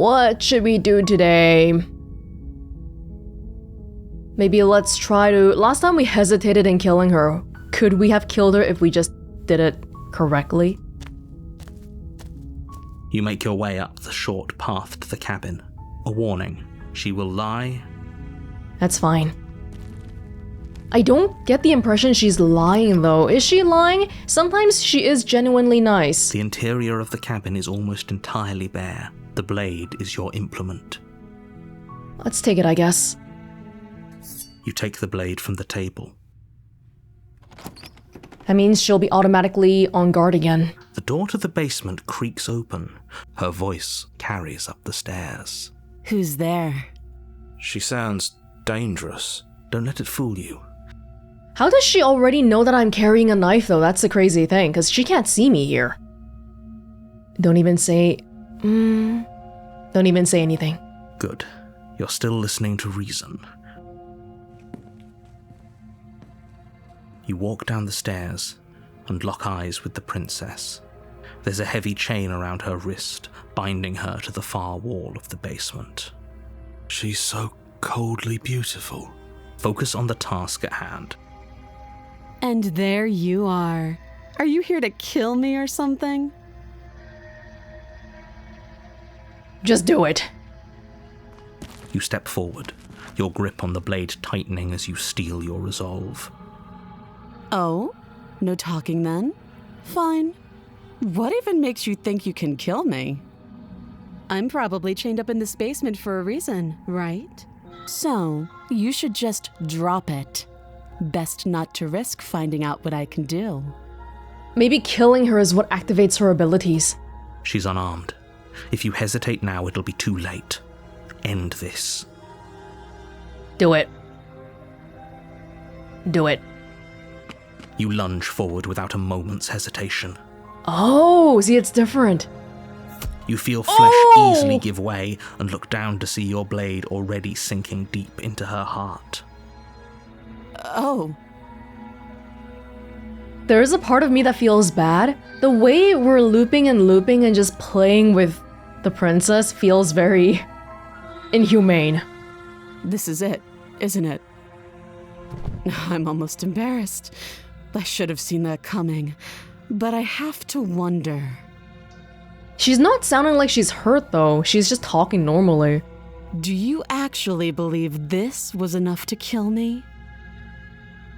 What should we do today? Maybe let's try to... Last time we hesitated in killing her. Could we have killed her if we just did it correctly? You make your way up the short path to the cabin. A warning. She will lie. That's fine. I don't get the impression she's lying though. Is she lying? Sometimes she is genuinely nice. The interior of the cabin is almost entirely bare. The blade is your implement. Let's take it, I guess. You take the blade from the table. That means she'll be automatically on guard again. The door to the basement creaks open. Her voice carries up the stairs. Who's there? She sounds dangerous. Don't let it fool you. How does she already know that I'm carrying a knife though? That's the crazy thing, because she can't see me here. Don't even say... Don't even say anything. Good. You're still listening to reason. You walk down the stairs and lock eyes with the princess. There's a heavy chain around her wrist, binding her to the far wall of the basement. She's so coldly beautiful. Focus on the task at hand. And there you are. Are you here to kill me or something? Just do it. You step forward, your grip on the blade tightening as you steel your resolve. Oh? No talking then? Fine. What even makes you think you can kill me? I'm probably chained up in this basement for a reason, right? So, you should just drop it. Best not to risk finding out what I can do. Maybe killing her is what activates her abilities. She's unarmed. If you hesitate now, it'll be too late. End this. Do it. Do it. You lunge forward without a moment's hesitation. Oh, see, it's different. You feel flesh easily give way and look down to see your blade already sinking deep into her heart. Oh. There is a part of me that feels bad. The way we're looping and just playing with the princess feels very inhumane. This is it, isn't it? I'm almost embarrassed. I should have seen that coming. But I have to wonder. She's not sounding like she's hurt though. She's just talking normally. Do you actually believe this was enough to kill me?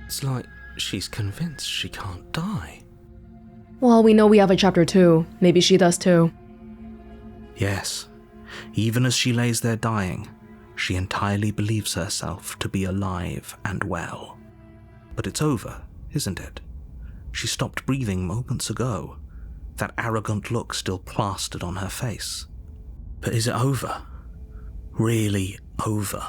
It's like she's convinced she can't die. Well, we know we have a chapter 2. Maybe she does too. Yes. Even as she lays there dying, she entirely believes herself to be alive and well. But it's over, isn't it? She stopped breathing moments ago, that arrogant look still plastered on her face. But is it over? Really over?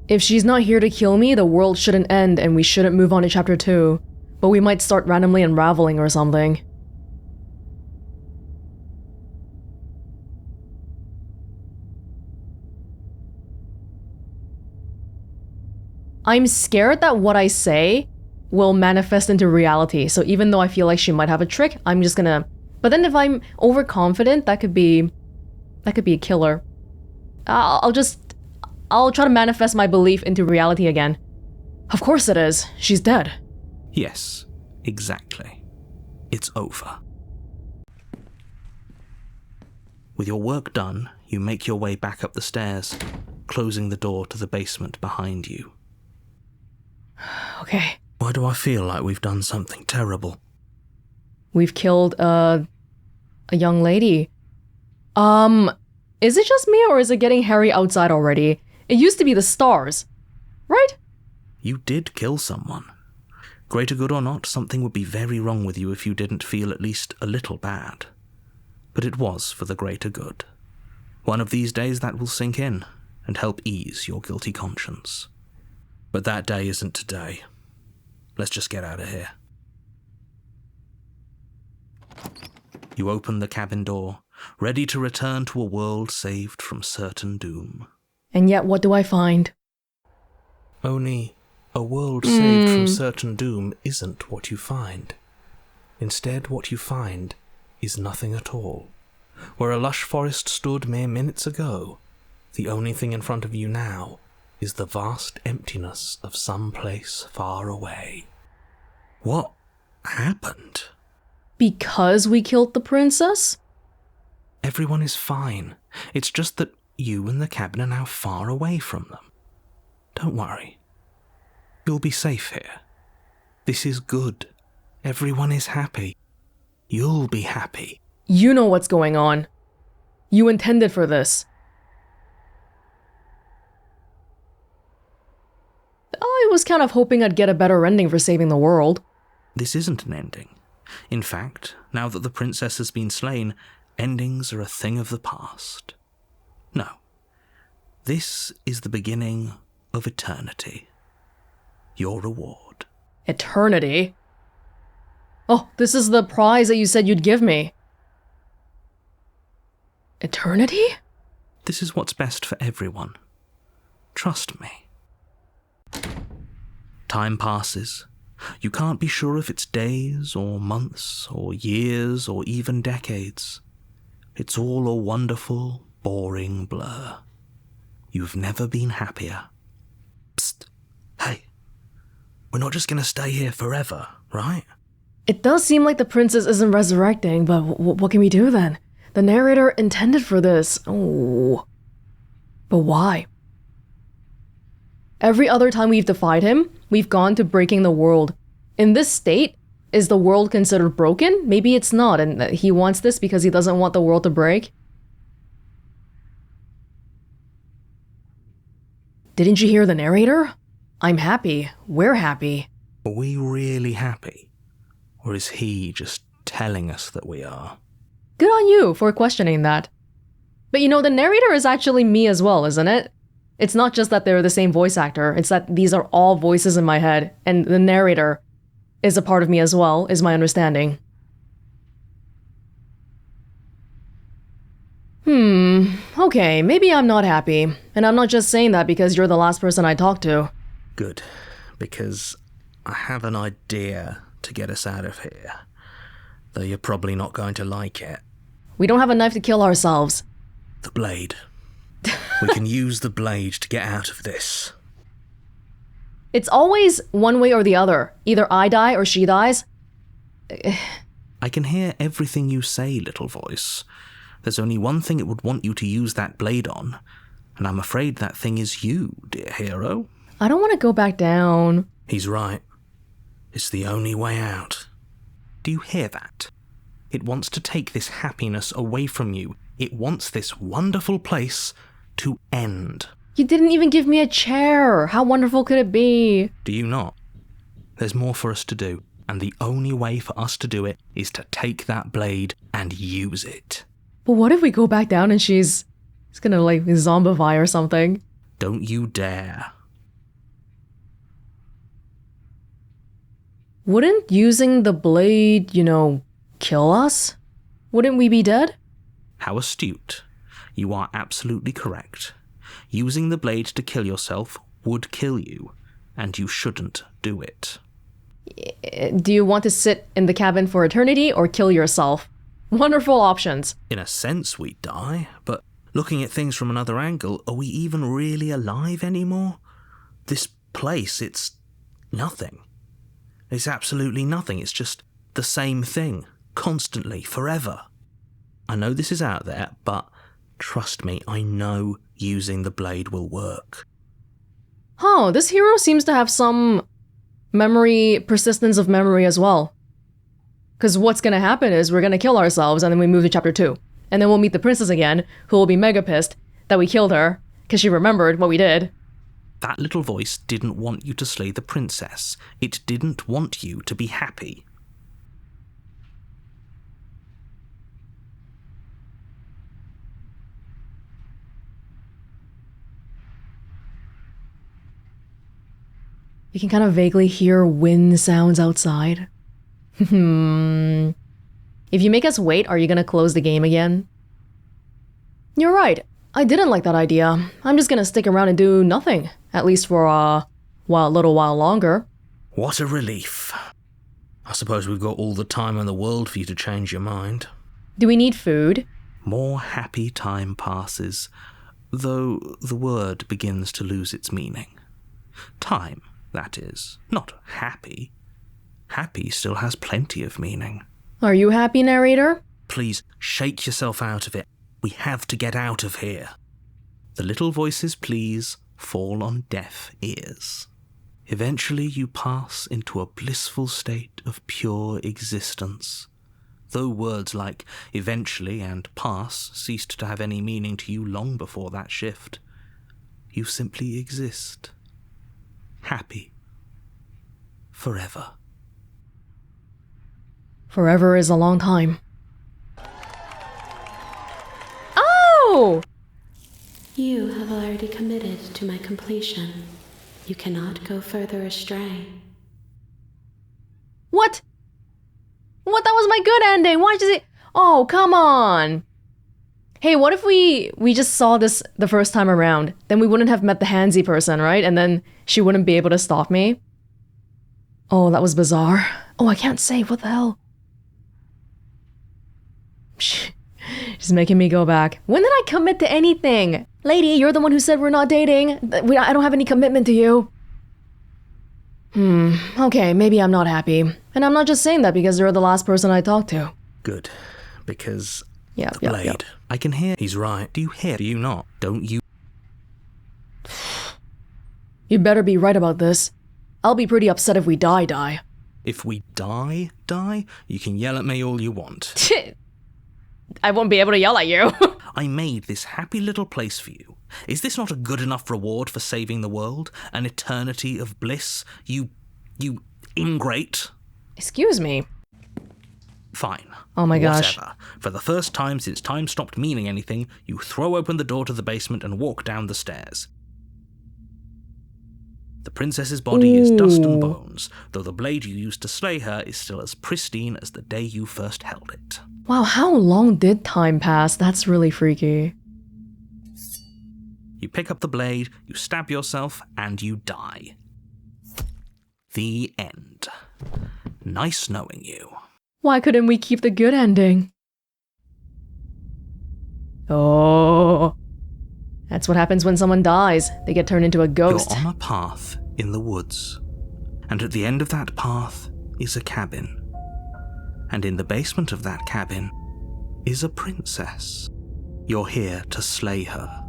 If she's not here to kill me, the world shouldn't end and we shouldn't move on to chapter 2. But we might start randomly unraveling or something. I'm scared that what I say will manifest into reality. So even though I feel like she might have a trick, I'm just gonna... But then if I'm overconfident, that could be a killer. I'll try to manifest my belief into reality again. Of course it is. She's dead. Yes, exactly. It's over. With your work done, you make your way back up the stairs, closing the door to the basement behind you. Okay. Why do I feel like we've done something terrible? We've killed a young lady. Is it just me or is it getting hairy outside already? It used to be the stars, right? You did kill someone. Greater good or not, something would be very wrong with you if you didn't feel at least a little bad. But it was for the greater good. One of these days that will sink in and help ease your guilty conscience. But that day isn't today. Let's just get out of here. You open the cabin door, ready to return to a world saved from certain doom. And yet what do I find? Only a world saved from certain doom isn't what you find. Instead, what you find is nothing at all. Where a lush forest stood mere minutes ago, the only thing in front of you now is the vast emptiness of some place far away. What happened? Because we killed the princess? Everyone is fine. It's just that you and the cabin are now far away from them. Don't worry. You'll be safe here. This is good. Everyone is happy. You'll be happy. You know what's going on. You intended for this. I was kind of hoping I'd get a better ending for saving the world. This isn't an ending. In fact, now that the princess has been slain, endings are a thing of the past. No. This is the beginning of eternity. Your reward. Eternity? Oh, this is the prize that you said you'd give me. Eternity? This is what's best for everyone. Trust me. Time passes. You can't be sure if it's days or months or years or even decades. It's all a wonderful, boring blur. You've never been happier. Psst. Hey. We're not just gonna stay here forever, right? It does seem like the princess isn't resurrecting, but what can we do then? The narrator intended for this. Oh. But why? Every other time we've defied him, we've gone to breaking the world. In this state, is the world considered broken? Maybe it's not, and he wants this because he doesn't want the world to break. Didn't you hear the narrator? I'm happy. We're happy. Are we really happy? Or is he just telling us that we are? Good on you for questioning that. But you know, the narrator is actually me as well, isn't it? It's not just that they're the same voice actor, it's that these are all voices in my head, and the narrator is a part of me as well, is my understanding. Okay, maybe I'm not happy, and I'm not just saying that because you're the last person I talked to. Good, because I have an idea to get us out of here, though you're probably not going to like it. We don't have a knife to kill ourselves. The blade. We can use the blade to get out of this. It's always one way or the other. Either I die or she dies. I can hear everything you say, little voice. There's only one thing it would want you to use that blade on, and I'm afraid that thing is you, dear hero. I don't want to go back down. He's right. It's the only way out. Do you hear that? It wants to take this happiness away from you. It wants this wonderful place to end. You didn't even give me a chair. How wonderful could it be? Do you not? There's more for us to do, and the only way for us to do it is to take that blade and use it. But what if we go back down and she's gonna like zombify or something? Don't you dare. Wouldn't using the blade, kill us? Wouldn't we be dead? How astute. You are absolutely correct. Using the blade to kill yourself would kill you, and you shouldn't do it. Do you want to sit in the cabin for eternity or kill yourself? Wonderful options. In a sense, we die, but looking at things from another angle, are we even really alive anymore? This place, it's nothing. It's absolutely nothing. It's just the same thing, constantly, forever. I know this is out there, but trust me, I know using the blade will work. Oh, this hero seems to have some persistence of memory as well. Because what's going to happen is we're going to kill ourselves and then we move to chapter 2. And then we'll meet the princess again, who will be mega pissed that we killed her because she remembered what we did. That little voice didn't want you to slay the princess. It didn't want you to be happy. You can kind of vaguely hear wind sounds outside. If you make us wait, are you gonna close the game again? You're right. I didn't like that idea. I'm just gonna stick around and do nothing. At least for a little while longer. What a relief. I suppose we've got all the time in the world for you to change your mind. Do we need food? More happy time passes, though the word begins to lose its meaning. Time, that is, not happy. Happy still has plenty of meaning. Are you happy, narrator? Please, shake yourself out of it. We have to get out of here. The little voices, please, fall on deaf ears. Eventually you pass into a blissful state of pure existence. Though words like eventually and pass ceased to have any meaning to you long before that shift, you simply exist. Happy. Forever. Forever is a long time. Oh! You have already committed to my completion. You cannot go further astray. What? What? That was my good ending. Why does it... Oh, come on. Hey, what if we just saw this the first time around? Then we wouldn't have met the handsy person, right? And then she wouldn't be able to stop me. Oh, that was bizarre. Oh, I can't say. What the hell? She's making me go back. When did I commit to anything? Lady, you're the one who said we're not dating. I don't have any commitment to you. Okay, maybe I'm not happy. And I'm not just saying that because you're the last person I talked to. Good, because Yeah, the blade. I can hear he's right. Do you hear? Do you not? Don't you? You better be right about this. I'll be pretty upset if we die. If we die, you can yell at me all you want. I won't be able to yell at you. I made this happy little place for you. Is this not a good enough reward for saving the world? An eternity of bliss? You ingrate? Excuse me. Fine. Oh my gosh. Whatever. For the first time since time stopped meaning anything, you throw open the door to the basement and walk down the stairs. The princess's body is dust and bones, though the blade you used to slay her is still as pristine as the day you first held it. Wow, how long did time pass? That's really freaky. You pick up the blade, you stab yourself, and you die. The end. Nice knowing you. Why couldn't we keep the good ending? Oh. That's what happens when someone dies. They get turned into a ghost. You're on a path in the woods, and at the end of that path is a cabin. And in the basement of that cabin is a princess. You're here to slay her.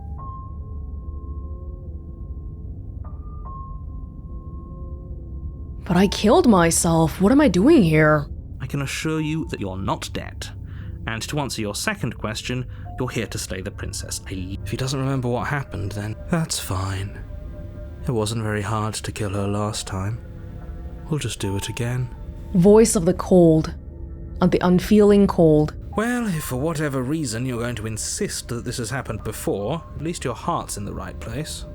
But I killed myself. What am I doing here? I can assure you that you're not dead. And to answer your second question, you're here to slay the princess. If he doesn't remember what happened, then that's fine. It wasn't very hard to kill her last time. We'll just do it again. Voice of the cold. Of the unfeeling cold. Well, if for whatever reason you're going to insist that this has happened before, at least your heart's in the right place.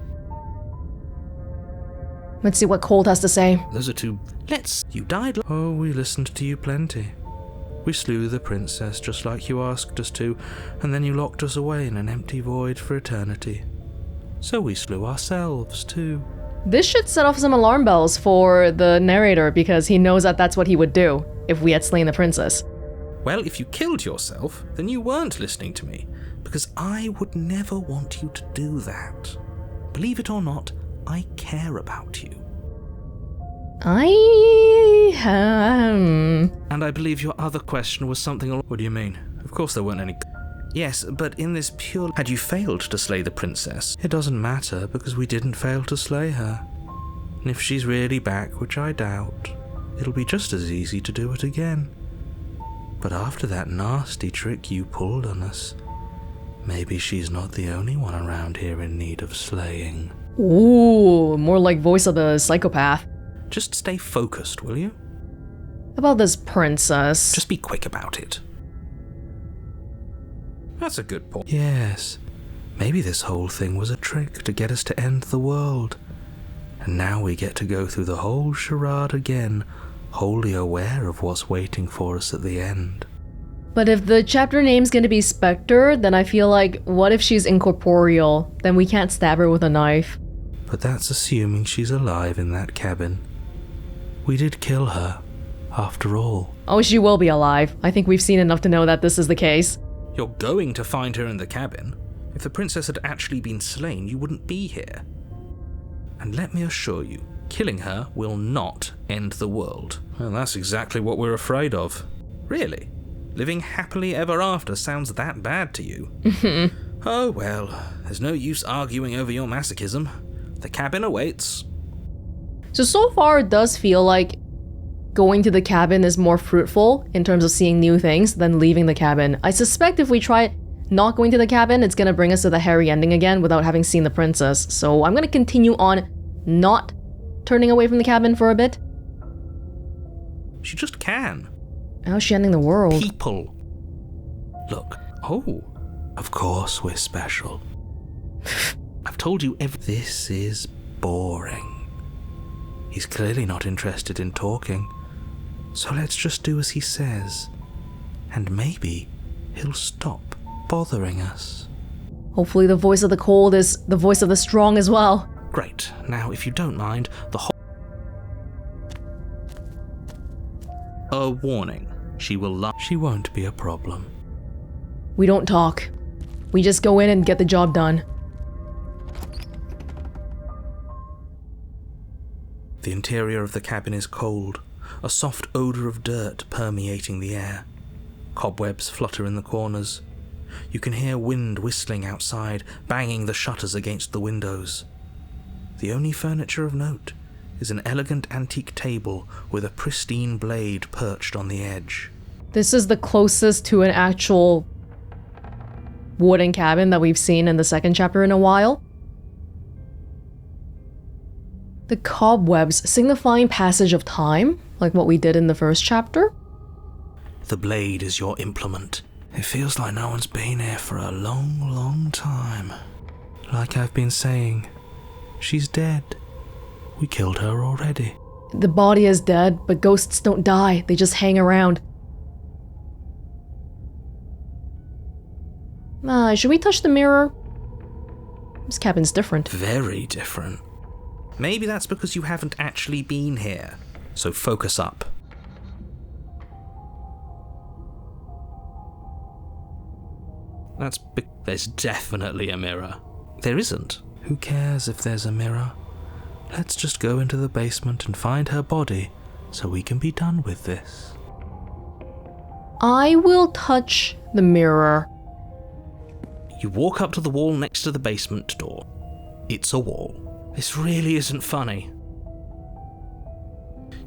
Let's see what Cold has to say. Those are two... You died... Oh, we listened to you plenty. We slew the princess just like you asked us to, and then you locked us away in an empty void for eternity. So we slew ourselves, too. This should set off some alarm bells for the narrator because he knows that that's what he would do if we had slain the princess. Well, if you killed yourself, then you weren't listening to me, because I would never want you to do that. Believe it or not, I care about you. And I believe your other question was something... What do you mean? Of course there weren't any... Yes, but in this pure... Had you failed to slay the princess, it doesn't matter because we didn't fail to slay her. And if she's really back, which I doubt, it'll be just as easy to do it again. But after that nasty trick you pulled on us, maybe she's not the only one around here in need of slaying. Ooh, more like voice of the psychopath. Just stay focused, will you? About this princess. Just be quick about it. That's a good point. Yes. Maybe this whole thing was a trick to get us to end the world. And now we get to go through the whole charade again, wholly aware of what's waiting for us at the end. But if the chapter name's gonna be Spectre, then I feel like, what if she's incorporeal? Then we can't stab her with a knife. But that's assuming she's alive in that cabin. We did kill her, after all. Oh, she will be alive. I think we've seen enough to know that this is the case. You're going to find her in the cabin. If the princess had actually been slain, you wouldn't be here. And let me assure you, killing her will not end the world. Well, that's exactly what we're afraid of. Really? Living happily ever after sounds that bad to you? Oh well, there's no use arguing over your masochism. The cabin awaits. So far it does feel like going to the cabin is more fruitful in terms of seeing new things than leaving the cabin. I suspect if we try not going to the cabin, it's gonna bring us to the hairy ending again without having seen the princess. So I'm gonna continue on not turning away from the cabin for a bit. She just can. How's she ending the world? People. Look. Oh. Of course we're special. I've told you this is boring. He's clearly not interested in talking. So let's just do as he says. And maybe he'll stop bothering us. Hopefully the voice of the cold is the voice of the strong as well. Great. Now, if you don't mind, a warning. She will lie. She won't be a problem. We don't talk. We just go in and get the job done. The interior of the cabin is cold, a soft odour of dirt permeating the air. Cobwebs flutter in the corners. You can hear wind whistling outside, banging the shutters against the windows. The only furniture of note is an elegant antique table with a pristine blade perched on the edge. This is the closest to an actual wooden cabin that we've seen in the second chapter in a while. The cobwebs signifying passage of time, like what we did in the first chapter. The blade is your implement. It feels like no one's been here for a long, long time. Like I've been saying, she's dead. We killed her already. The body is dead, but ghosts don't die. They just hang around. Should we touch the mirror? This cabin's different. Very different. Maybe that's because you haven't actually been here. So focus up. There's definitely a mirror. There isn't. Who cares if there's a mirror? Let's just go into the basement and find her body so we can be done with this. I will touch the mirror. You walk up to the wall next to the basement door. It's a wall. This really isn't funny.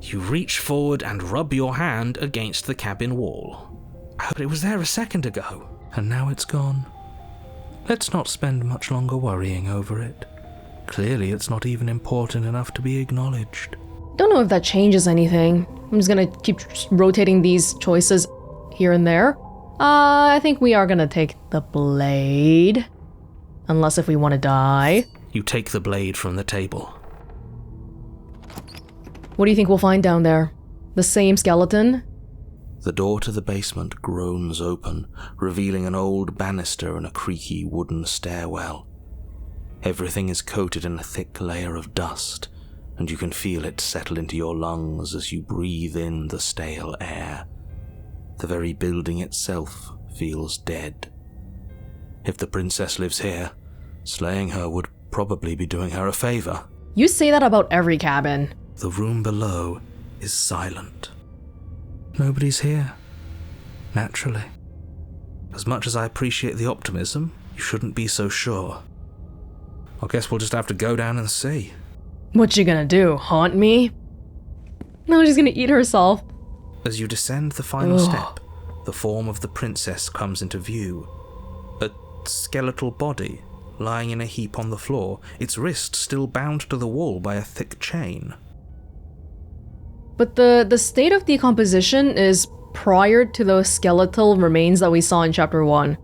You reach forward and rub your hand against the cabin wall. But it was there a second ago, and now it's gone. Let's not spend much longer worrying over it. Clearly it's not even important enough to be acknowledged. Don't know if that changes anything. I'm just gonna keep rotating these choices here and there. I think we are gonna take the blade. Unless if we want to die. You take the blade from the table. What do you think we'll find down there? The same skeleton? The door to the basement groans open, revealing an old banister and a creaky wooden stairwell. Everything is coated in a thick layer of dust, and you can feel it settle into your lungs as you breathe in the stale air. The very building itself feels dead. If the princess lives here, slaying her would probably be doing her a favor. You say that about every cabin. The room below is silent. Nobody's here. Naturally. As much as I appreciate the optimism, you shouldn't be so sure. I guess we'll just have to go down and see. What you gonna do, haunt me? No, she's gonna eat herself. As you descend the final step, the form of the princess comes into view. A skeletal body lying in a heap on the floor, its wrist still bound to the wall by a thick chain. But the state of decomposition is prior to those skeletal remains that we saw in chapter 1.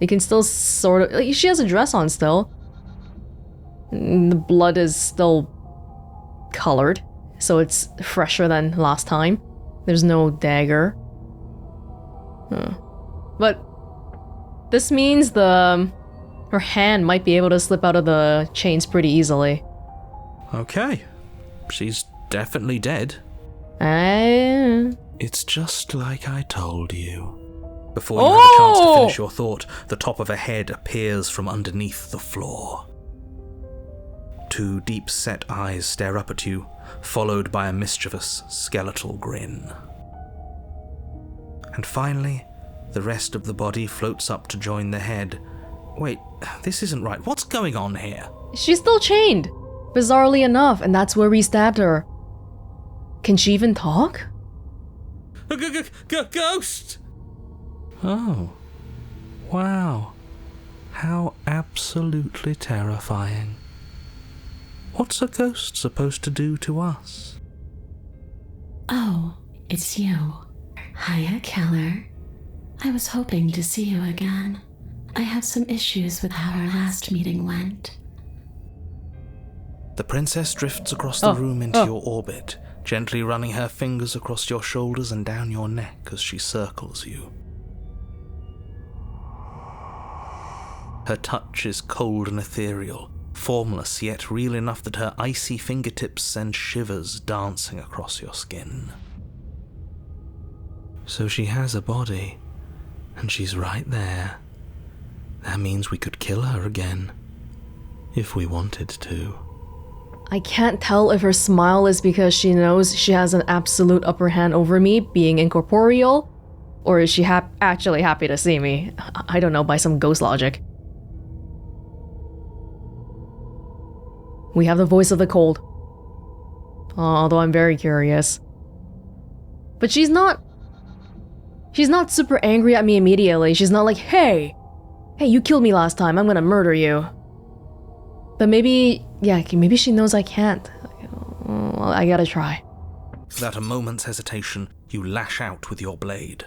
You can still sort of... Like, she has a dress on still. The blood is still colored, so it's fresher than last time. There's no dagger. But this means her hand might be able to slip out of the chains pretty easily. Okay. She's definitely dead. It's It's just like I told you. Before you have a chance to finish your thought, the top of a head appears from underneath the floor. Two deep-set eyes stare up at you, followed by a mischievous, skeletal grin. And finally, the rest of the body floats up to join the head. Wait, this isn't right. What's going on here? She's still chained, bizarrely enough, and that's where we stabbed her. Can she even talk? Ghost! Oh, wow. How absolutely terrifying. What's a ghost supposed to do to us? Oh, it's you. Hiya, Keller. I was hoping to see you again. I have some issues with how our last meeting went. The princess drifts across the room into your orbit, gently running her fingers across your shoulders and down your neck as she circles you. Her touch is cold and ethereal, formless yet real enough that her icy fingertips send shivers dancing across your skin. So she has a body, and she's right there. That means we could kill her again, if we wanted to. I can't tell if her smile is because she knows she has an absolute upper hand over me, being incorporeal, or is she actually happy to see me? I don't know, by some ghost logic. We have the voice of the cold. Although I'm very curious. But she's not super angry at me immediately. She's not like, hey, you killed me last time, I'm gonna murder you. But maybe she knows I can't. Well, I gotta try. Without a moment's hesitation, you lash out with your blade.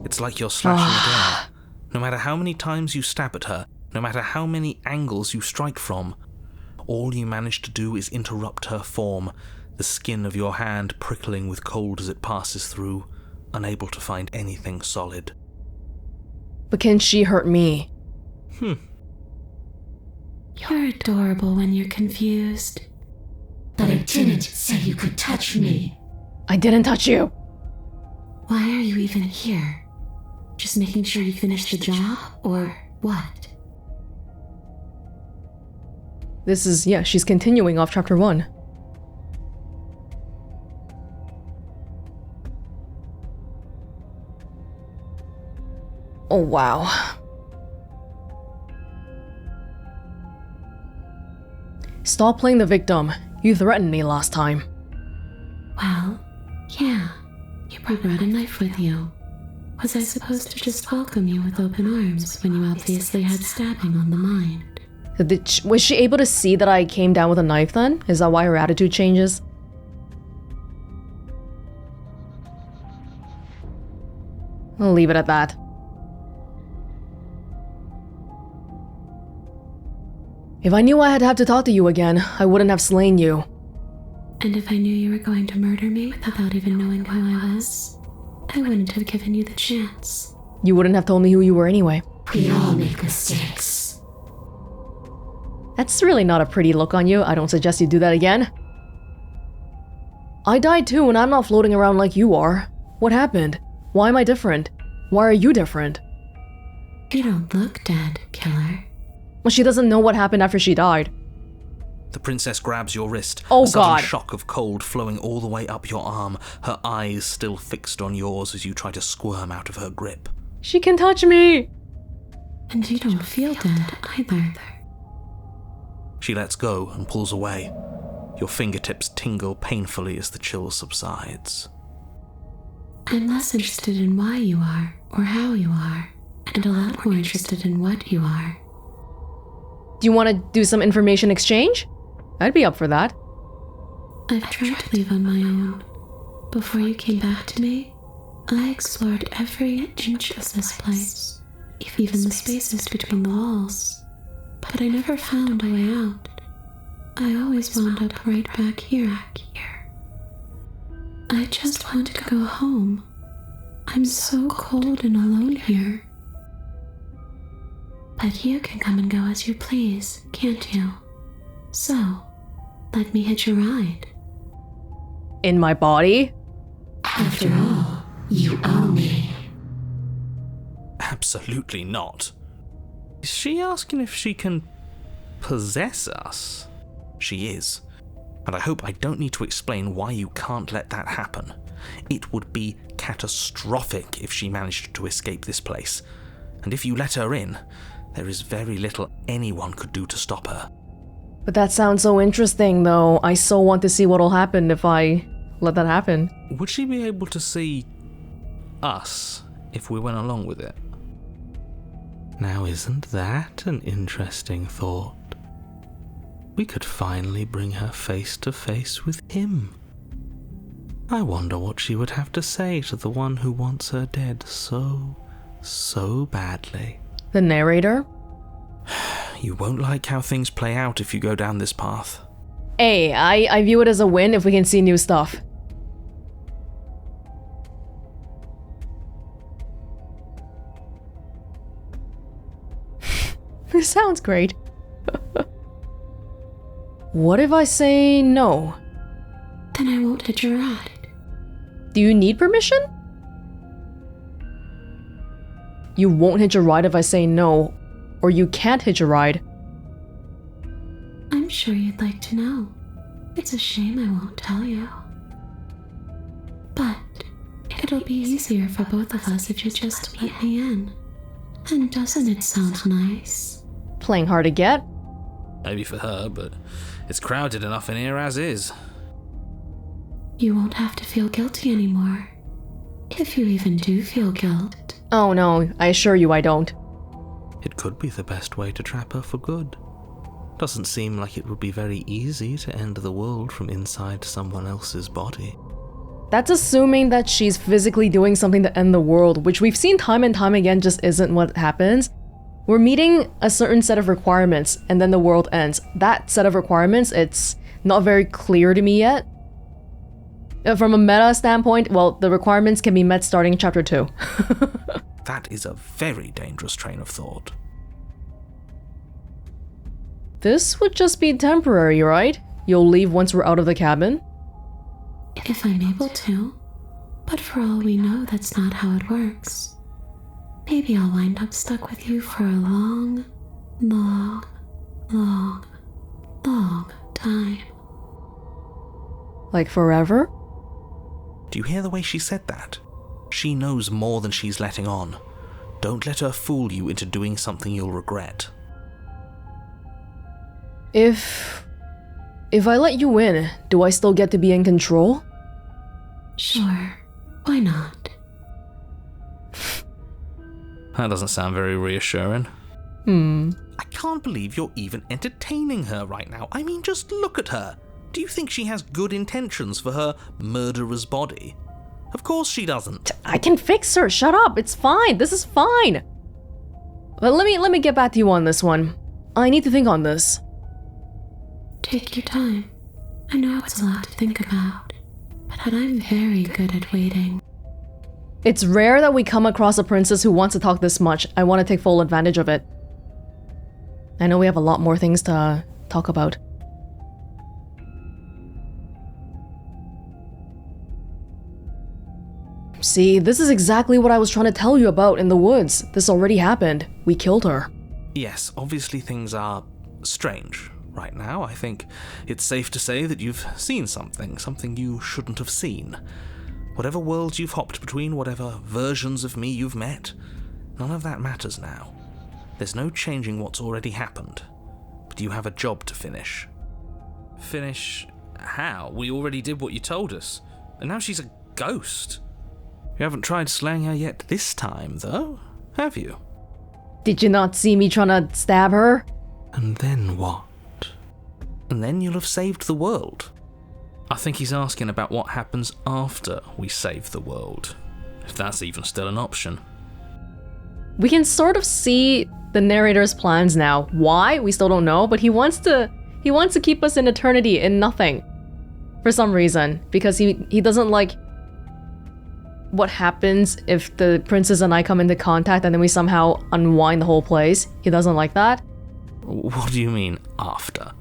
It's like you're slashing at air. No matter how many times you stab at her, no matter how many angles you strike from, all you manage to do is interrupt her form, the skin of your hand prickling with cold as it passes through, unable to find anything solid. But can she hurt me? You're adorable when you're confused. But I didn't say you could touch me. I didn't touch you! Why are you even here? Just making sure you finish the job, or what? This is, she's continuing off chapter 1. Oh, wow. Stop playing the victim. You threatened me last time. Well, yeah. You brought a knife with you. Was I supposed to just welcome you with open arms when you obviously had stabbing on the mind? Was she able to see that I came down with a knife then? Is that why her attitude changes? I'll leave it at that. If I knew I had to have to talk to you again, I wouldn't have slain you. And if I knew you were going to murder me without even knowing who I was, I wouldn't have given you the chance. You wouldn't have told me who you were anyway. We all make mistakes. That's really not a pretty look on you. I don't suggest you do that again. I died too, and I'm not floating around like you are. What happened? Why am I different? Why are you different? You don't look dead, Killer. Well, she doesn't know what happened after she died. The princess grabs your wrist, Oh, a sudden God. shock of cold flowing all the way up your arm, her eyes still fixed on yours as you try to squirm out of her grip. She can touch me! And you don't feel dead either. She lets go and pulls away. Your fingertips tingle painfully as the chill subsides. I'm less interested in why you are, or how you are, and a lot more interested in what you are. Do you want to do some information exchange? I'd be up for that. I've tried to leave on my own. Before you came back to me, I explored every inch of this place, even the spaces between the walls. But I never found a way out. I always wound up right back here. I just want to go home. I'm so cold and alone here. But you can come and go as you please, can't you? So, let me hitch a ride. In my body? After all, you owe me. absolutely not. Is she asking if she can possess us? She is. And I hope I don't need to explain why you can't let that happen. It would be catastrophic if she managed to escape this place. And if you let her in, there is very little anyone could do to stop her. But that sounds so interesting, though. I so want to see what'll happen if I let that happen. Would she be able to see us if we went along with it? Now, isn't that an interesting thought? We could finally bring her face to face with him. I wonder what she would have to say to the one who wants her dead so badly. The narrator? You won't like how things play out if you go down this path. Hey, I view it as a win if we can see new stuff. This sounds great. What if I say no? Then I won't hit your ride. Do you need permission? You won't hitch a ride if I say no, or you can't hitch a ride. I'm sure you'd like to know. It's a shame I won't tell you. But it'll be easier for both of us if you just let me in. And doesn't it sound nice? Playing hard to get? Maybe for her, but it's crowded enough in here as is. You won't have to feel guilty anymore. If you even do feel guilt. Oh no, I assure you I don't. It could be the best way to trap her for good. Doesn't seem like it would be very easy to end the world from inside someone else's body. That's assuming that she's physically doing something to end the world, which we've seen time and time again just isn't what happens. We're meeting a certain set of requirements, and then the world ends. That set of requirements, it's not very clear to me yet. From a meta standpoint, well, the requirements can be met starting in chapter 2. That is a very dangerous train of thought. This would just be temporary, right? You'll leave once we're out of the cabin? If I'm able to. But for all we know, that's not how it works. Maybe I'll wind up stuck with you for a long time. Like forever? Do you hear the way she said that? She knows more than she's letting on. Don't let her fool you into doing something you'll regret. If I let you in, do I still get to be in control? Sure, why not? That doesn't sound very reassuring. I can't believe you're even entertaining her right now. I mean, just look at her. Do you think she has good intentions for her murderer's body? Of course she doesn't. I can fix her. Shut up. It's fine. This is fine. But let me get back to you on this one. I need to think on this. Take your time. I know it's a lot to think about, but I'm very good at waiting. It's rare that we come across a princess who wants to talk this much. I want to take full advantage of it. I know we have a lot more things to talk about. See, this is exactly what I was trying to tell you about in the woods. This already happened. We killed her. Yes, obviously things are strange right now. I think it's safe to say that you've seen something you shouldn't have seen. Whatever worlds you've hopped between, whatever versions of me you've met, none of that matters now. There's no changing what's already happened. But you have a job to finish. Finish how? We already did what you told us. And now she's a ghost. You haven't tried slaying her yet this time, though, have you? Did you not see me trying to stab her? And then what? And then you'll have saved the world. I think he's asking about what happens after we save the world. If that's even still an option. We can sort of see the narrator's plans now. Why? We still don't know, but he wants to keep us in eternity in nothing. For some reason. Because he doesn't like what happens if the princess and I come into contact and then we somehow unwind the whole place. He doesn't like that. What do you mean, after?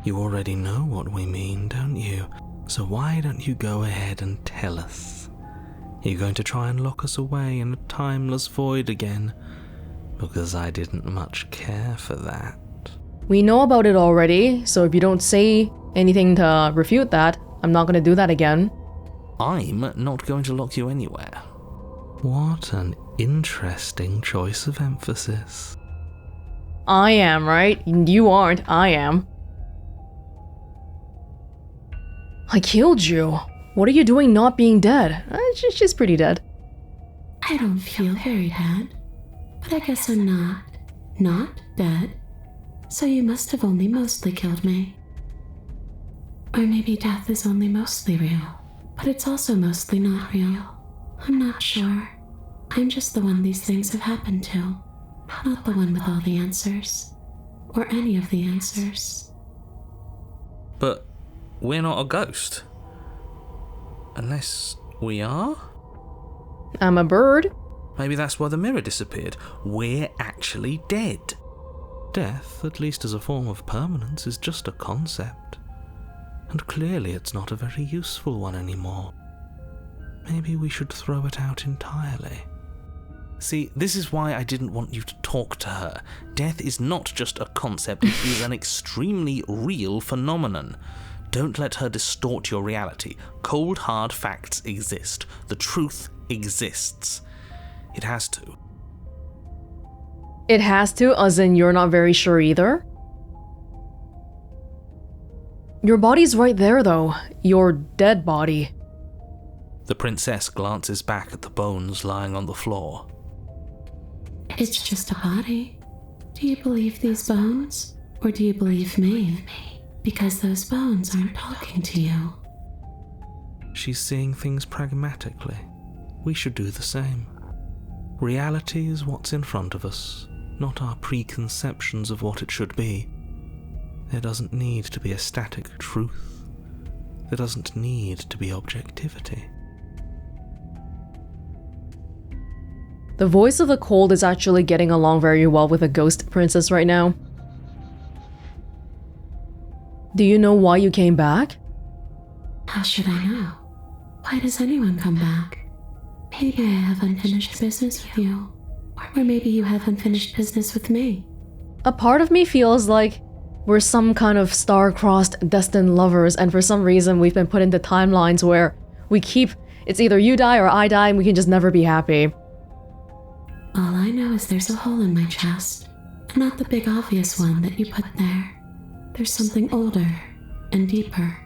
You already know what we mean, don't you? So why don't you go ahead and tell us? You're going to try and lock us away in a timeless void again, because I didn't much care for that. We know about it already, so if you don't say anything to refute that, I'm not going to do that again. I'm not going to lock you anywhere. What an interesting choice of emphasis. I am, right? You aren't, I am. I killed you. What are you doing not being dead? She's pretty dead. I don't feel very dead, but I guess I'm not dead. So you must have only mostly killed me. Or maybe death is only mostly real, but it's also mostly not real. I'm not sure. I'm just the one these things have happened to, not the one with all the answers, or any of the answers. But we're not a ghost. Unless we are? I'm a bird. Maybe that's why the mirror disappeared. We're actually dead. Death, at least as a form of permanence, is just a concept. And clearly it's not a very useful one anymore. Maybe we should throw it out entirely. See, this is why I didn't want you to talk to her. Death is not just a concept, it is an extremely real phenomenon. Don't let her distort your reality. Cold, hard facts exist. The truth exists. It has to. It has to, as in you're not very sure either? Your body's right there, though. Your dead body. The princess glances back at the bones lying on the floor. It's just a body. Do you believe these bones? Or do you believe me? Because those bones aren't talking to you. She's seeing things pragmatically. We should do the same. Reality is what's in front of us, not our preconceptions of what it should be. There doesn't need to be a static truth. There doesn't need to be objectivity. The voice of the cold is actually getting along very well with a ghost princess right now. Do you know why you came back? How should I know? Why does anyone come back? Maybe I have unfinished business with you. Or maybe you have unfinished business with me. A part of me feels like we're some kind of star-crossed, destined lovers, and for some reason we've been put into timelines where it's either you die or I die and we can just never be happy. All I know is there's a hole in my chest, and not the big obvious one that you put there. There's something older and deeper.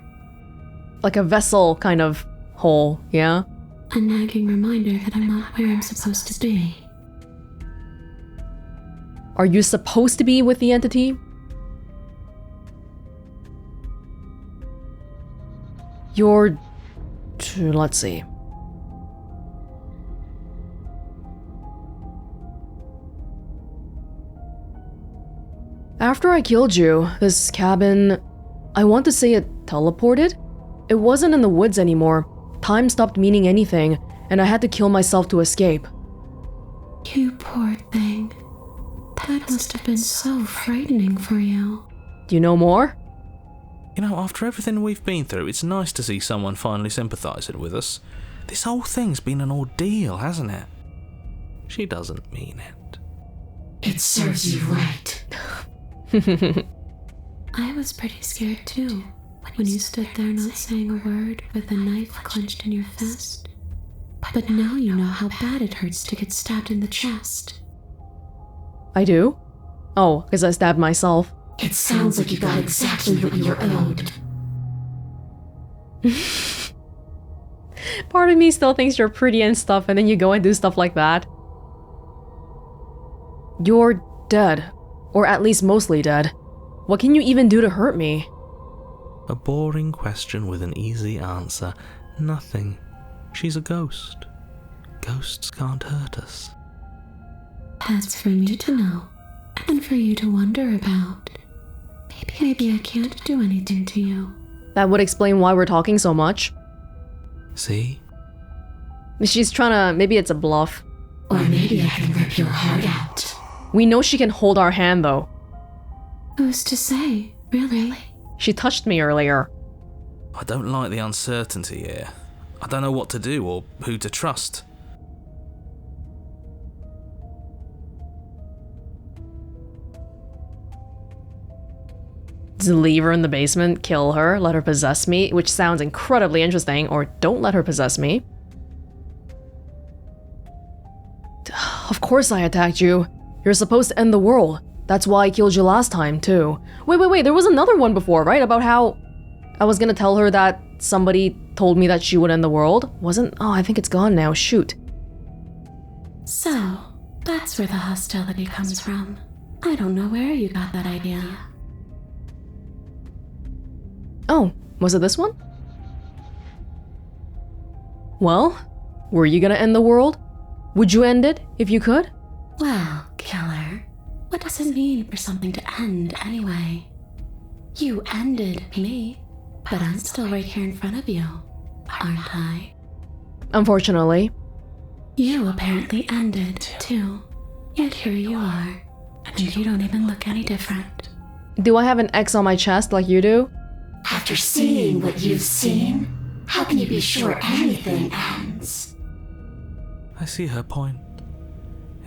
Like a vessel kind of hole, yeah? A nagging reminder that I'm not where I'm supposed to be. Are you supposed to be with the entity? Let's see. After I killed you, this cabin, I want to say it teleported? It wasn't in the woods anymore. Time stopped meaning anything, and I had to kill myself to escape. You poor thing. That must have been so frightening for you. Do you know more? You know, after everything we've been through, it's nice to see someone finally sympathising with us. This whole thing's been an ordeal, hasn't it? She doesn't mean it. It serves you right. I was pretty scared too, when you stood there not saying a word with a knife clenched in your fist. But now you know how bad it hurts to get stabbed in the chest. I do? Oh, because I stabbed myself. It sounds like you got exactly what you were owed. Part of me still thinks you're pretty and stuff, and then you go and do stuff like that. You're dead. Or at least mostly dead. What can you even do to hurt me? A boring question with an easy answer. Nothing. She's a ghost. Ghosts can't hurt us. That's for me to know, and for you to wonder about. Maybe I can't do anything to you. That would explain why we're talking so much. See? She's trying to... maybe it's a bluff. Or maybe I can rip your heart out. We know she can hold our hand, though. Who's to say? Really? She touched me earlier. I don't like the uncertainty here. I don't know what to do or who to trust. Just leave her in the basement, kill her, let her possess me, which sounds incredibly interesting, or don't let her possess me. Of course I attacked you. You're supposed to end the world. That's why I killed you last time, too. Wait, there was another one before, right? About how I was gonna tell her that somebody told me that she would end the world. Wasn't? Oh, I think it's gone now. Shoot. So, that's where the hostility comes from. I don't know where you got that idea. Oh, was it this one? Well, were you gonna end the world? Would you end it if you could? Well, killer, what does it mean for something to end anyway? You ended me, but I'm still right here in front of you, aren't I? Unfortunately. You apparently ended too, yet here you are, and you don't even look any different. Do I have an X on my chest like you do? After seeing what you've seen, how can you be sure anything ends? I see her point.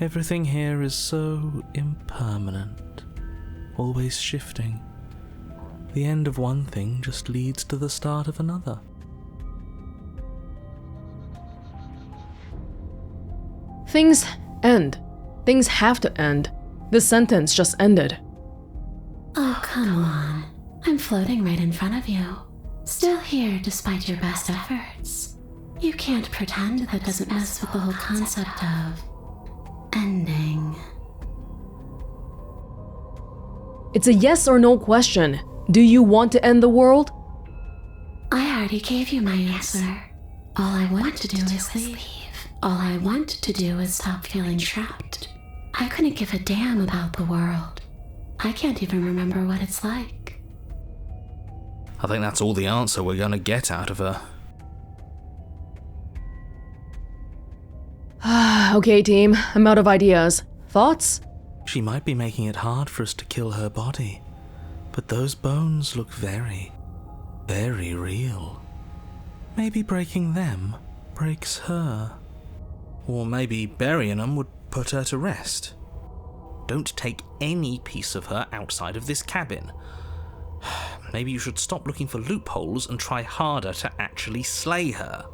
Everything here is so impermanent, always shifting. The end of one thing just leads to the start of another. Things end. Things have to end. This sentence just ended. Oh, come on. I'm floating right in front of you. Still here despite your best efforts. You can't pretend that doesn't mess with the whole concept of ending. It's a yes or no question. Do you want to end the world? I already gave you my answer. All I want to do is leave. All I want to do is stop feeling trapped. I couldn't give a damn about the world. I can't even remember what it's like. I think that's all the answer we're gonna get out of her. Okay, team. I'm out of ideas. Thoughts? She might be making it hard for us to kill her body, but those bones look very, very real. Maybe breaking them breaks her. Or maybe burying them would put her to rest. Don't take any piece of her outside of this cabin. Maybe you should stop looking for loopholes and try harder to actually slay her.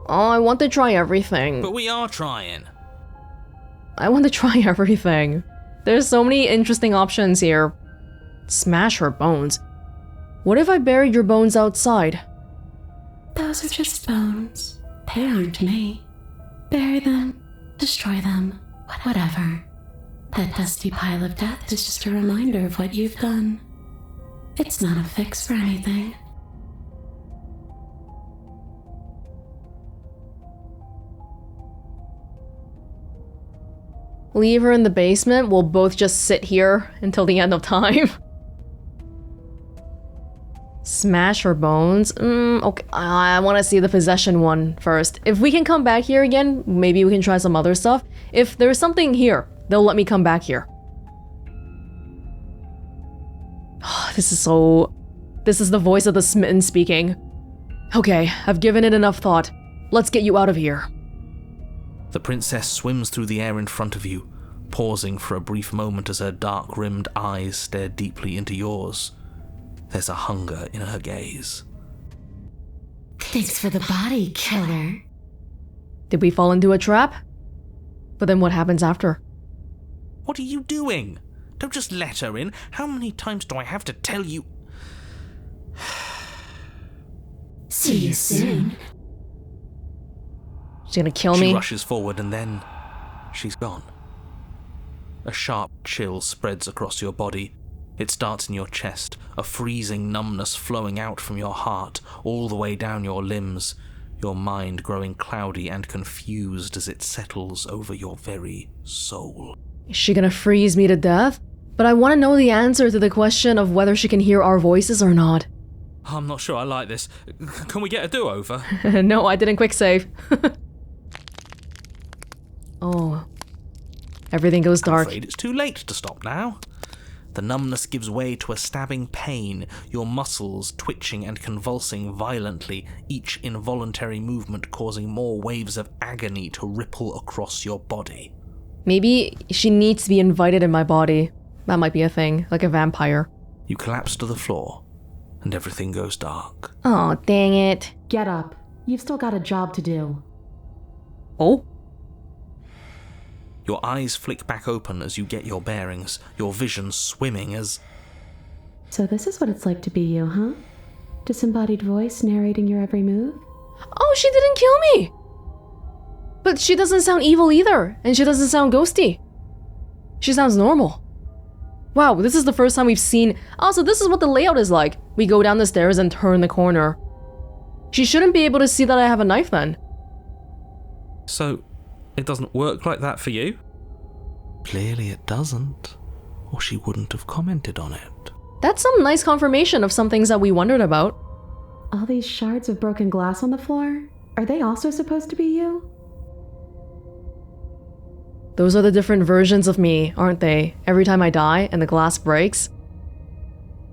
Oh, I want to try everything. But we are trying. I want to try everything. There's so many interesting options here. Smash her bones. What if I buried your bones outside? Those are just bones. They aren't me. Bury them, destroy them, whatever. That dusty pile of death is just a reminder of what you've done. It's not a fix for anything. Leave her in the basement. We'll both just sit here until the end of time. Smash her bones. Okay, I want to see the possession one first. If we can come back here again, maybe we can try some other stuff. If there's something here, they'll let me come back here. This is the voice of the smitten speaking. Okay, I've given it enough thought. Let's get you out of here. The princess swims through the air in front of you, pausing for a brief moment as her dark-rimmed eyes stare deeply into yours. There's a hunger in her gaze. Thanks for the body, killer. Did we fall into a trap? But then what happens after? What are you doing? Don't just let her in. How many times do I have to tell you? See you soon. She's gonna kill me? She rushes forward and then she's gone. A sharp chill spreads across your body. It starts in your chest, a freezing numbness flowing out from your heart, all the way down your limbs, your mind growing cloudy and confused as it settles over your very soul. Is she gonna freeze me to death? But I want to know the answer to the question of whether she can hear our voices or not. I'm not sure I like this. Can we get a do-over? No, I didn't quick save. Oh. Everything goes I'm dark. afraid it's too late to stop now. The numbness gives way to a stabbing pain, your muscles twitching and convulsing violently, each involuntary movement causing more waves of agony to ripple across your body. Maybe she needs to be invited in my body. That might be a thing, like a vampire. You collapse to the floor, and everything goes dark. Oh, dang it. Get up. You've still got a job to do. Oh? Your eyes flick back open as you get your bearings, your vision swimming as... So this is what it's like to be you, huh? Disembodied voice narrating your every move? Oh, she didn't kill me! But she doesn't sound evil either, and she doesn't sound ghosty. She sounds normal. Wow, this is the first time we've seen... Oh, so this is what the layout is like. We go down the stairs and turn the corner. She shouldn't be able to see that I have a knife then. So, it doesn't work like that for you? Clearly it doesn't, or she wouldn't have commented on it. That's some nice confirmation of some things that we wondered about. All these shards of broken glass on the floor? Are they also supposed to be you? Those are the different versions of me, aren't they? Every time I die and the glass breaks.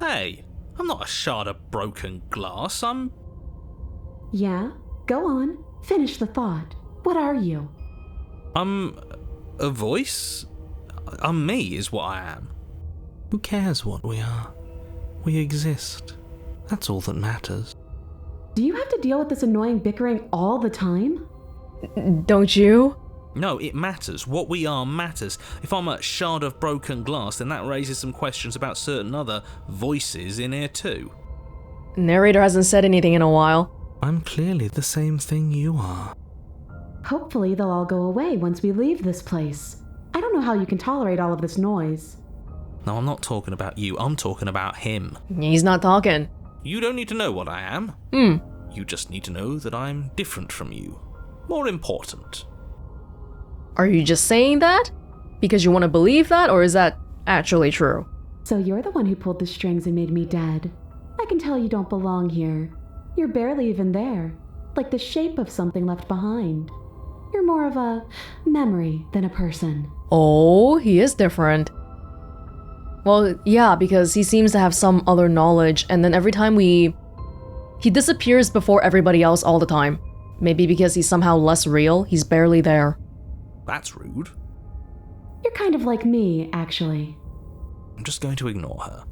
Hey, I'm not a shard of broken glass, I'm... Yeah? Go on. Finish the thought. What are you? I'm a voice? I'm me is what I am. Who cares what we are? We exist. That's all that matters. Do you have to deal with this annoying bickering all the time? Don't you? No, it matters. What we are matters. If I'm a shard of broken glass, then that raises some questions about certain other voices in here too. Narrator hasn't said anything in a while. I'm clearly the same thing you are. Hopefully they'll all go away once we leave this place. I don't know how you can tolerate all of this noise. No, I'm not talking about you. I'm talking about him. He's not talking. You don't need to know what I am. You just need to know that I'm different from you. More important. Are you just saying that? Because you want to believe that, or is that actually true? So you're the one who pulled the strings and made me dead. I can tell you don't belong here. You're barely even there. Like the shape of something left behind. You're more of a memory than a person. Oh, he is different. Well, yeah, because he seems to have some other knowledge, and then every time he disappears before everybody else all the time. Maybe because he's somehow less real, he's barely there. That's rude. You're kind of like me, actually. I'm just going to ignore her.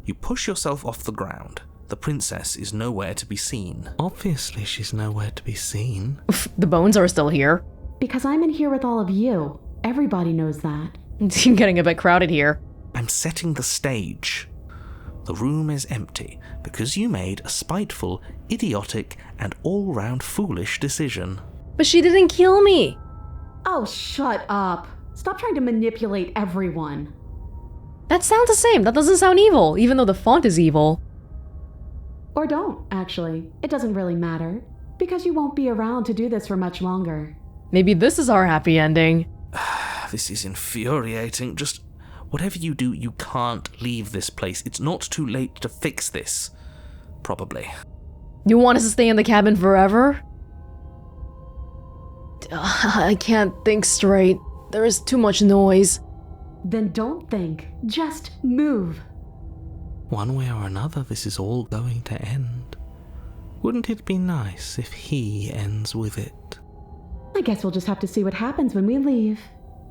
You push yourself off the ground. The princess is nowhere to be seen. Obviously she's nowhere to be seen. The bones are still here. Because I'm in here with all of you. Everybody knows that. It's getting a bit crowded here. I'm setting the stage. The room is empty because you made a spiteful, idiotic, and all-round foolish decision. But she didn't kill me. Oh, shut up. Stop trying to manipulate everyone. That sounds the same. That doesn't sound evil, even though the font is evil. Or don't, actually. It doesn't really matter. Because you won't be around to do this for much longer. Maybe this is our happy ending. This is infuriating. Just whatever you do, you can't leave this place. It's not too late to fix this. Probably. You want us to stay in the cabin forever? I can't think straight. There is too much noise. Then don't think. Just move. One way or another, this is all going to end. Wouldn't it be nice if he ends with it? I guess we'll just have to see what happens when we leave.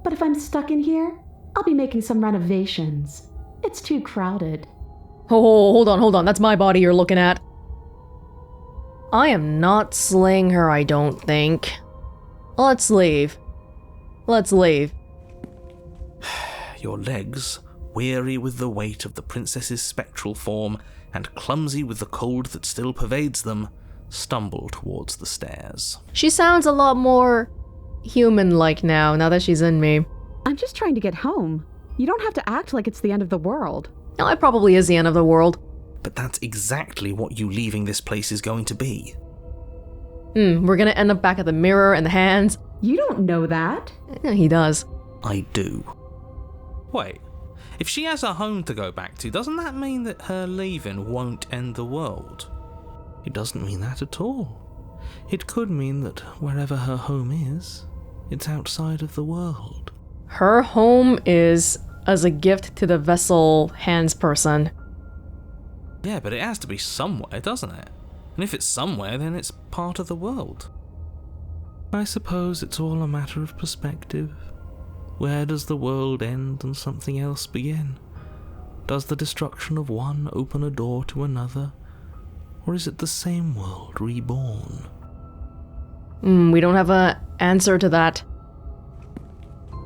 But if I'm stuck in here, I'll be making some renovations. It's too crowded. Oh, hold on. That's my body you're looking at. I am not slaying her, I don't think. Let's leave. Your legs, weary with the weight of the princess's spectral form and clumsy with the cold that still pervades them, stumble towards the stairs. She sounds a lot more human-like now that she's in me. I'm just trying to get home. You don't have to act like it's the end of the world. No, it probably is the end of the world. But that's exactly what you leaving this place is going to be. We're gonna end up back at the mirror and the hands. You don't know that. Yeah, he does. I do. Wait, if she has a home to go back to, doesn't that mean that her leaving won't end the world? It doesn't mean that at all. It could mean that wherever her home is, it's outside of the world. Her home is as a gift to the vessel hands person. Yeah, but it has to be somewhere, doesn't it? And if it's somewhere, then it's part of the world. I suppose it's all a matter of perspective. Where does the world end and something else begin? Does the destruction of one open a door to another? Or is it the same world reborn? We don't have an answer to that.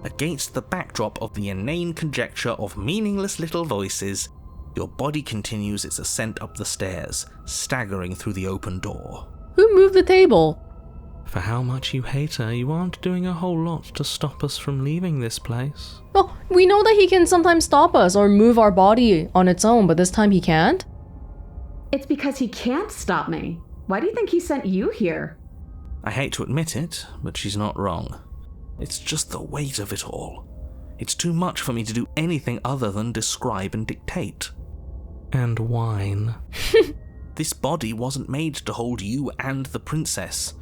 Against the backdrop of the inane conjecture of meaningless little voices, your body continues its ascent up the stairs, staggering through the open door. Who moved the table? For how much you hate her, you aren't doing a whole lot to stop us from leaving this place. Well, we know that he can sometimes stop us or move our body on its own, but this time he can't? It's because he can't stop me. Why do you think he sent you here? I hate to admit it, but she's not wrong. It's just the weight of it all. It's too much for me to do anything other than describe and dictate. And whine. This body wasn't made to hold you and the princess.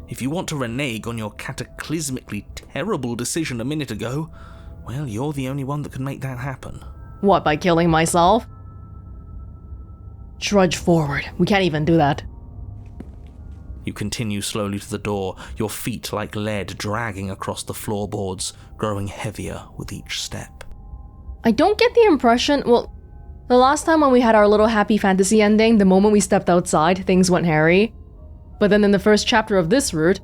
If you want to renege on your cataclysmically terrible decision a minute ago, well, you're the only one that can make that happen. What, by killing myself? Trudge forward. We can't even do that. You continue slowly to the door, your feet like lead dragging across the floorboards, growing heavier with each step. I don't get the impression, well, the last time when we had our little happy fantasy ending, the moment we stepped outside, things went hairy. But then in the first chapter of this route,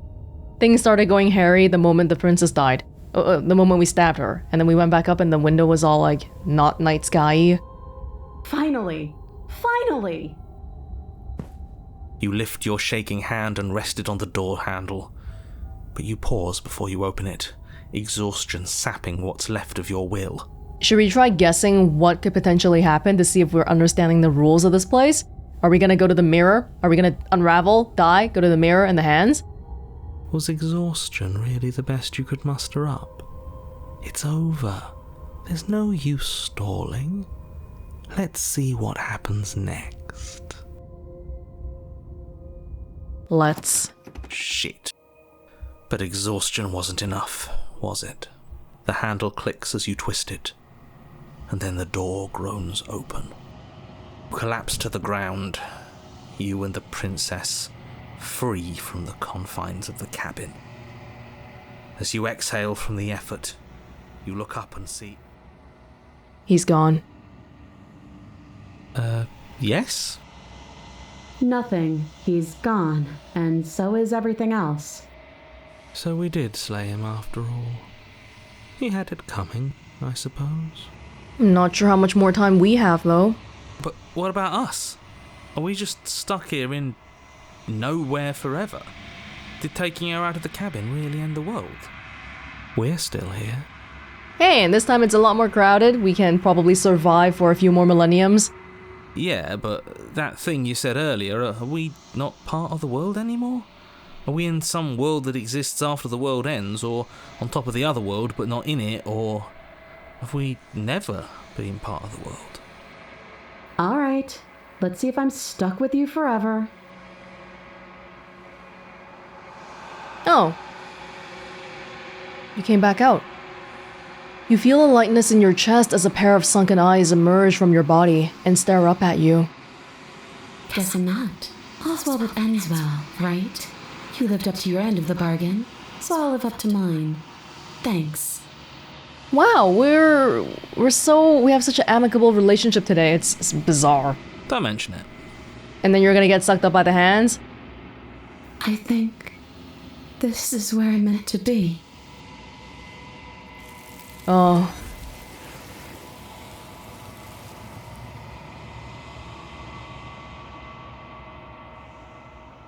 things started going hairy the moment the princess died. The moment we stabbed her. And then we went back up and the window was all like, not night sky-y. Finally! Finally! You lift your shaking hand and rest it on the door handle. But you pause before you open it, exhaustion sapping what's left of your will. Should we try guessing what could potentially happen to see if we're understanding the rules of this place? Are we gonna go to the mirror? Are we gonna unravel, die, go to the mirror and the hands? Was exhaustion really the best you could muster up? It's over. There's no use stalling. Let's see what happens next. Let's. Shit. But exhaustion wasn't enough, was it? The handle clicks as you twist it, and then the door groans open. You collapse to the ground, you and the princess, free from the confines of the cabin. As you exhale from the effort, you look up and see... He's gone. Yes? Nothing. He's gone, and so is everything else. So we did slay him after all. He had it coming, I suppose. I'm not sure how much more time we have, though. But what about us? Are we just stuck here in nowhere forever? Did taking her out of the cabin really end the world? We're still here. Hey, and this time it's a lot more crowded. We can probably survive for a few more millenniums. Yeah, but that thing you said earlier, are we not part of the world anymore? Are we in some world that exists after the world ends, or on top of the other world but not in it, or have we never been part of the world? Alright, let's see if I'm stuck with you forever. Oh. You came back out. You feel a lightness in your chest as a pair of sunken eyes emerge from your body and stare up at you. Guess I'm not. All's well that ends well, right? You lived up to your end of the bargain, so I'll live up to mine. Thanks. Wow, we have such an amicable relationship today. It's bizarre. Don't mention it. And then you're gonna get sucked up by the hands? I think this is where I'm meant to be. Oh.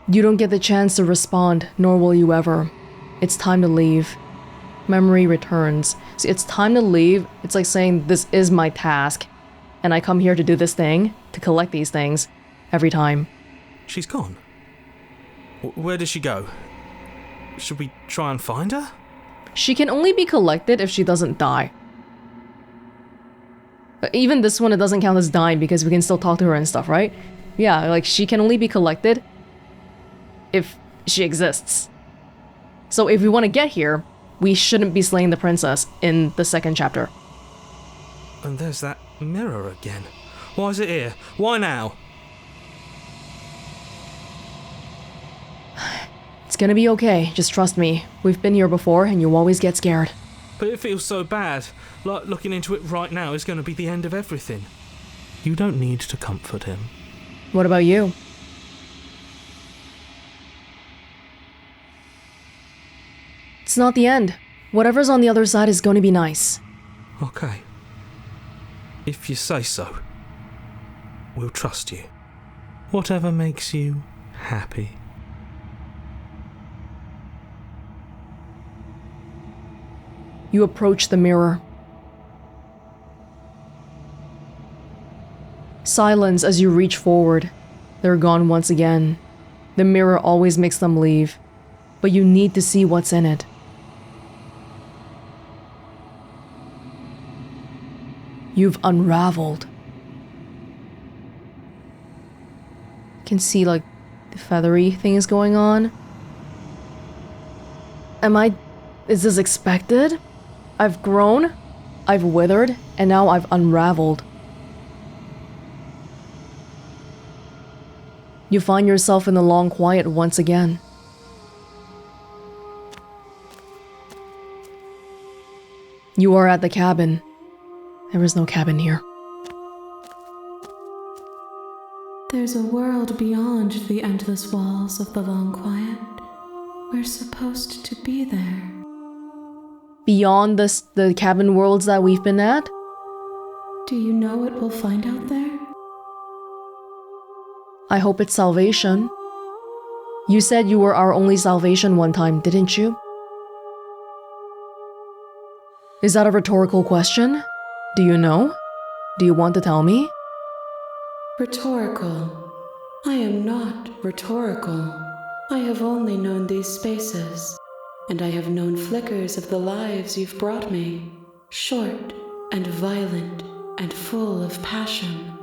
You don't get the chance to respond, nor will you ever. It's time to leave. Memory returns. See, it's time to leave. It's like saying, this is my task, and I come here to do this thing, to collect these things, every time. She's gone. Where did she go? Should we try and find her? She can only be collected if she doesn't die. But even this one, it doesn't count as dying because we can still talk to her and stuff, right? Yeah, like she can only be collected if she exists. So if we want to get here, we shouldn't be slaying the princess in the second chapter. And there's that mirror again. Why is it here? Why now? It's gonna be okay, just trust me. We've been here before and you always get scared. But it feels so bad. Like looking into it right now is going to be the end of everything. You don't need to comfort him. What about you? It's not the end. Whatever's on the other side is going to be nice. Okay. If you say so. We'll trust you. Whatever makes you happy. You approach the mirror. Silence as you reach forward. They're gone once again. The mirror always makes them leave, but you need to see what's in it. You've unraveled. You can see like the feathery things going on. Is this expected? I've grown, I've withered, and now I've unraveled. You find yourself in the long quiet once again. You are at the cabin. There is no cabin here. There's a world beyond the endless walls of the long quiet. We're supposed to be there. Beyond the cabin worlds that we've been at? Do you know what we'll find out there? I hope it's salvation. You said you were our only salvation one time, didn't you? Is that a rhetorical question? Do you know? Do you want to tell me? Rhetorical. I am not rhetorical. I have only known these spaces. And I have known flickers of the lives you've brought me, short and violent and full of passion.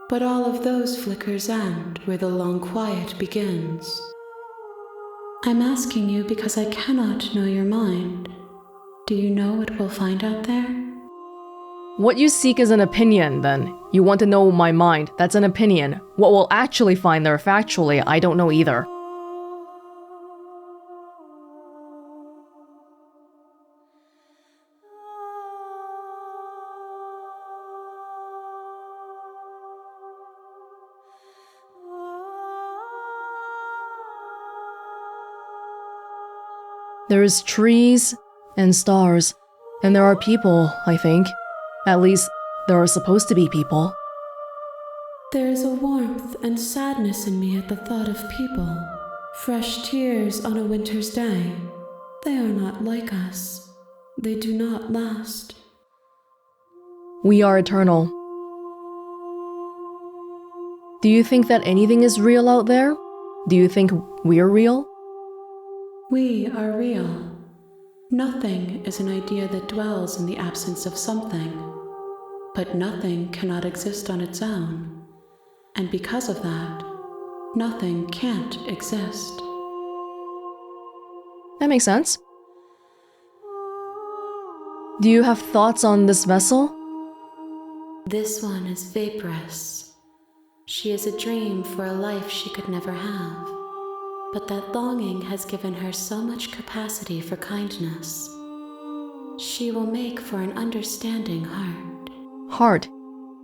But all of those flickers end where the long quiet begins. I'm asking you because I cannot know your mind. Do you know what we'll find out there? What you seek is an opinion, then. You want to know my mind. That's an opinion. What we'll actually find there factually, I don't know either. There's trees and stars, and there are people, I think. At least, there are supposed to be people. There is a warmth and sadness in me at the thought of people. Fresh tears on a winter's day. They are not like us. They do not last. We are eternal. Do you think that anything is real out there? Do you think we're real? We are real. Nothing is an idea that dwells in the absence of something. But nothing cannot exist on its own. And because of that, nothing can't exist. That makes sense. Do you have thoughts on this vessel? This one is vaporous. She is a dream for a life she could never have. But that longing has given her so much capacity for kindness. She will make for an understanding heart. Heart.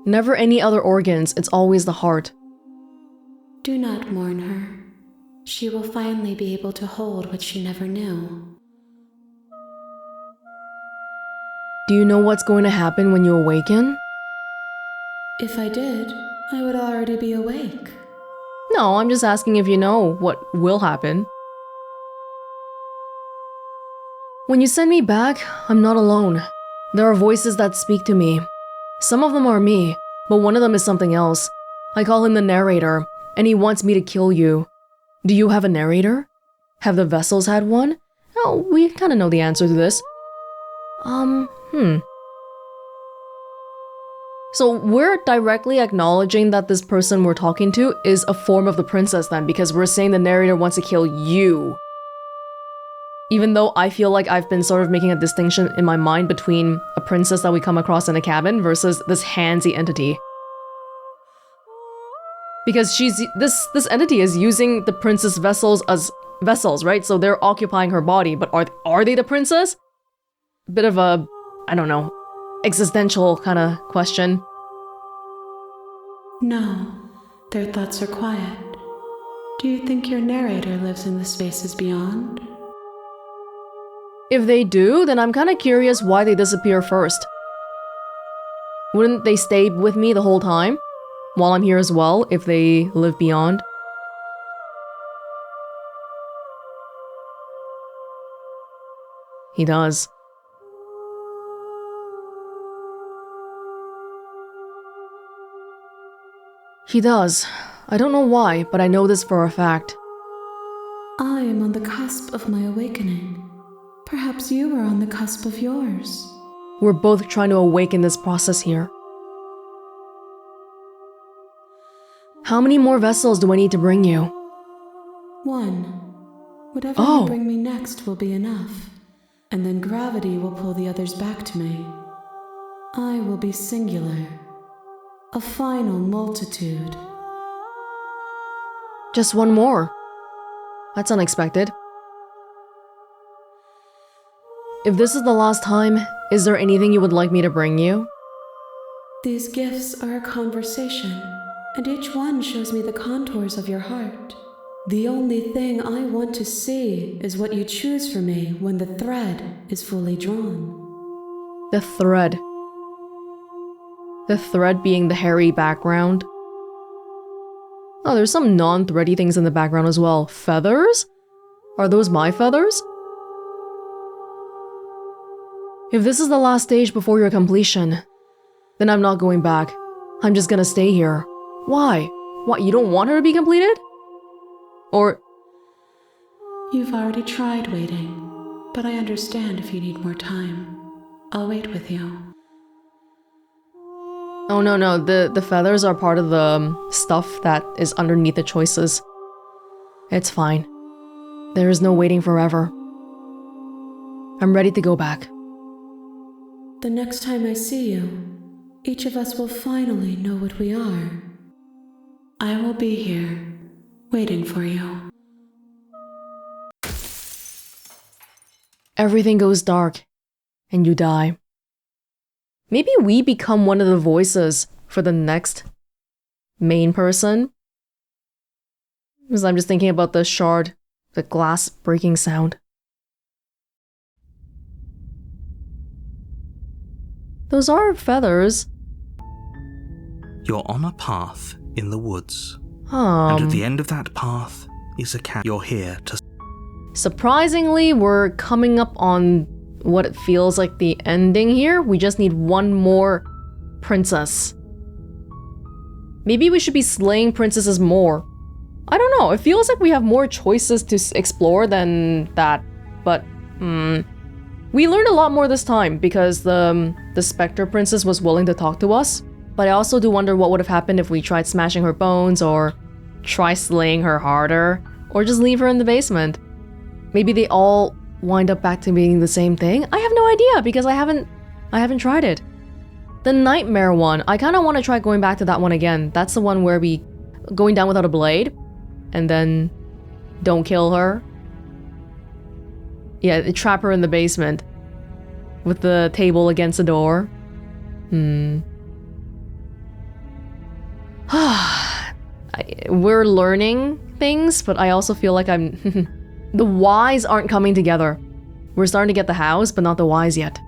Never any other organs, it's always the heart. Do not mourn her. She will finally be able to hold what she never knew. Do you know what's going to happen when you awaken? If I did, I would already be awake. No, I'm just asking if you know what will happen. When you send me back, I'm not alone. There are voices that speak to me. Some of them are me, but one of them is something else. I call him the narrator, and he wants me to kill you. Do you have a narrator? Have the vessels had one? Oh, we kind of know the answer to this. So we're directly acknowledging that this person we're talking to is a form of the princess then, because we're saying the narrator wants to kill you. Even though I feel like I've been sort of making a distinction in my mind between a princess that we come across in a cabin versus this handsy entity. Because this entity is using the princess vessels as vessels, right? So they're occupying her body, but are they the princess? Bit of a, I don't know, existential kind of question. No, their thoughts are quiet. Do you think your narrator lives in the spaces beyond? If they do, then I'm kind of curious why they disappear first. Wouldn't they stay with me the whole time? While I'm here as well, if they live beyond? He does. He does. I don't know why, but I know this for a fact. I am on the cusp of my awakening. Perhaps you are on the cusp of yours. We're both trying to awaken this process here. How many more vessels do I need to bring you? One. Whatever you bring me next will be enough. And then gravity will pull the others back to me. I will be singular. A final multitude. Just one more. That's unexpected. If this is the last time, is there anything you would like me to bring you? These gifts are a conversation, and each one shows me the contours of your heart. The only thing I want to see is what you choose for me when the thread is fully drawn. The thread. The thread being the hairy background. Oh, there's some non-thready things in the background as well. Feathers? Are those my feathers? If this is the last stage before your completion, then I'm not going back. I'm just gonna stay here. Why? What, you don't want her to be completed? Or... You've already tried waiting, but I understand if you need more time. I'll wait with you. Oh no, the feathers are part of the stuff that is underneath the choices. It's fine. There is no waiting forever. I'm ready to go back. The next time I see you, each of us will finally know what we are. I will be here, waiting for you. Everything goes dark, and you die. Maybe we become one of the voices for the next main person? Because I'm just thinking about the shard, the glass breaking sound. Those are feathers. You're on a path in the woods. And at the end of that path is a cat. You're here to... Surprisingly, we're coming up on what it feels like the ending here. We just need one more princess. Maybe we should be slaying princesses more. I don't know, it feels like we have more choices to explore than that. But, we learned a lot more this time because the Spectre princess was willing to talk to us. But I also do wonder what would have happened if we tried smashing her bones or try slaying her harder or just leave her in the basement. Maybe they all wind up back to being the same thing? I have no idea because I haven't tried it. The nightmare one, I kind of want to try going back to that one again. That's the one where we going down without a blade and then don't kill her. Yeah, trap her in the basement with the table against the door. We're learning things, but I also feel like I'm... The whys aren't coming together. We're starting to get the hows, but not the whys yet.